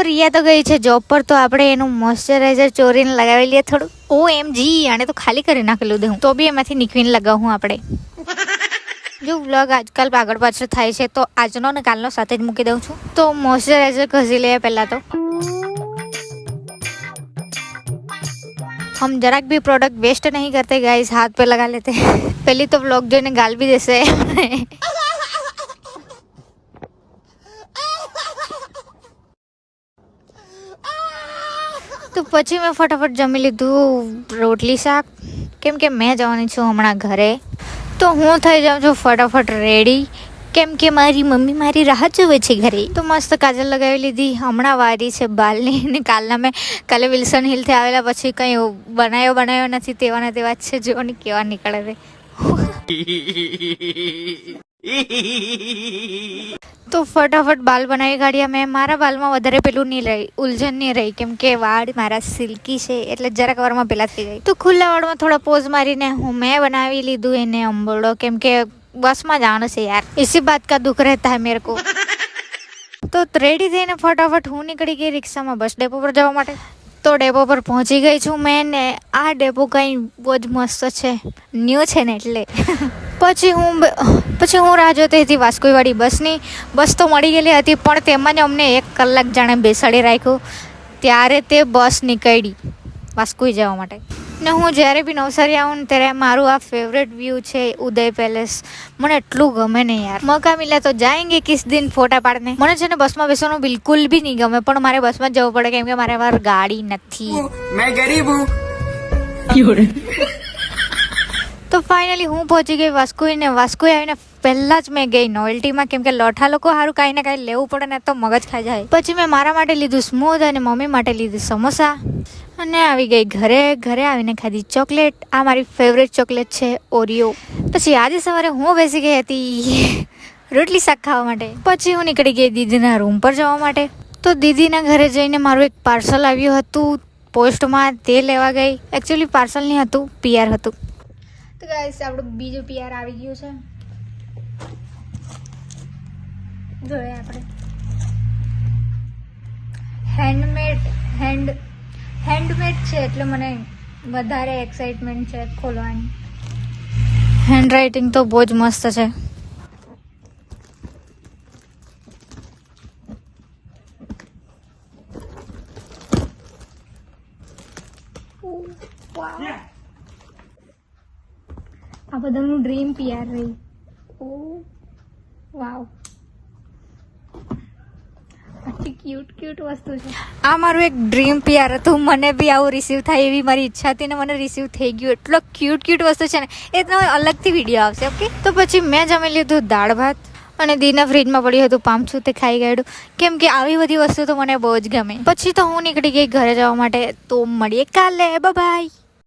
રિયા તો ગઈ છે જોબ પર, તો આપણે એનું મોઇશ્ચરાઇઝર ચોરીને લગાવી લઈએ થોડું. OMG, આને તો ખાલી કરી નાખેલું દે હું તો બી એમાંથી નીકળીને લગાવું આપણે. જો વ્લોગ આજકાલ આગળ પાછળ થાય છે તો આજનો ને કાલનો સાથે જ મૂકી દઉં છું. તો મોઇશ્ચરાઇઝર ઘસી લઈએ પહેલા તો. हम जरा भी प्रोडक्ट वेस्ट नहीं करते गाइस, हाथ पे लगा लेते हैं. पहली तो व्लॉग जो ने गाल भी देसे. તો પછી મેં ફટાફટ જમી લીધું રોટલી શાક, કેમ કે મેં જવાની છું હમણાં ઘરે. તો હું થઈ જાઉં છું ફટાફટ રેડી, કેમ કે મારી મમ્મી મારી રાહ જોવે છે ઘરે. તો મસ્ત કાજલ લગાવી લીધી. હમણાં વારી છે બાલની ને કાલે વિલ્સન હિલથી આવેલા પછી કંઈ બનાવ્યો નથી, તેવા ને તેવા જ છે. જો ને કેવા નીકળે રે. તો ફટાફટ બાલ બનાવી કાઢ્યા મેં. મારા બાલમાં વધારે પેલું નહીં રહી, ઉલઝન નહીં રહી, કેમ કે વાળ મારા સિલ્કી છે એટલે જરાક વારમાં પેલા થઈ જાય. તો ખુલ્લા વાળમાં થોડા પોઝ મારીને મેં બનાવી લીધું એને અંબોડો, કેમ કે બસમાં જવાનું છે યાર, इसी बात का दुख रहता है मेरे को. તો રેડી થઈને ફટાફટ હું નીકળી ગઈ રિક્ષામાં બસ ડેપો પર જવા માટે. તો ડેપો પર પહોંચી ગઈ છું મેં ને આ ડેપો કંઈ બહુ જ મસ્ત છે, ન્યૂ છે ને એટલે. પછી હું રાહ જોતી હતી વાસ્કોઈવાળી બસની. બસ તો મળી ગયેલી હતી પણ તેમાં જ અમને 1 કલાક જાણે બેસાડી રાખ્યું. ત્યારે તે બસ નીકળી વાસ્કોઈ જવા માટે. ને હું જ્યારે બી નવસારી આવું ને ત્યારે મારું આ ફેવરેટ વ્યૂ છે ઉદય પેલેસ. મને એટલું ગમે ને યાર, મોકા મિલે તો જાएंगे કિસ દિન ફોટા પાડને. મને છે ને બસમાં બેસવાનું બિલકુલ બી નહીં ગમે, પણ મારે બસમાં જવું પડે કેમ કે મારે વાર ગાડી નથી. मैं गरीब हूँ. તો ફાઇનલી હું પહોંચી ગઈ વાસ્કોઈ ને વાસ્કોઈ આવીને પહેલા જ મેં ગઈ નોવેલ્ટીમાં, કેમ કે લોઠા લોકો સારું કાંઈ ને કાંઈ લેવું પડે ને તો મગજ ખાઈ જાય. પછી મેં મારા માટે લીધું સ્મૂધ અને મમ્મી માટે લીધું સમોસા અને આવી ગઈ ઘરે. ઘરે આવીને ખાધી ચોકલેટ. આ મારી ફેવરેટ ચોકલેટ છે ઓરિયો. પછી આજે સવારે હું બેસી ગઈ હતી રોટલી શાક ખાવા માટે. પછી હું નીકળી ગઈ દીદીના રૂમ પર જવા માટે. તો દીદીના ઘરે જઈને મારું એક પાર્સલ આવ્યું હતું પોસ્ટમાં, તે લેવા ગઈ. એકચ્યુઅલી પાર્સલ નહીં હતું, PR હતું. તો ગાઈસ આપણું બીજું PR આવી ગયું છે, જોઈએ આપણે. હેન્ડમેડ છે એટલે મને વધારે એક્સાઇટમેન્ટ છે ખોલવાની. હેન્ડરાઇટિંગ તો બહુ જ મસ્ત છે. આ બધાનું ડ્રીમ PR રહી. ઓ વાવ, આટલી ક્યુટ વસ્તુ છે. આ મારું એક ડ્રીમ PR હતું, મને બી આવું રિસીવ થાય એવી મારી ઈચ્છા હતી ને મને રિસીવ થઈ ગયું. એટલો ક્યુટ વસ્તુ છે ને, એ તો અલગથી વિડીયો આવશે. ઓકે, તો પછી મેં જમી લીધું દાળ ભાત અને દીના ફ્રીજમાં પડ્યું હતું પામછું, તે ખાઈ ગયું, કેમ કે આવી બધી વસ્તુ તો મને બહુ જ ગમે. પછી તો હું નીકળી ગઈ ઘરે જવા માટે. તો મળીએ કાલે, બાય બાય.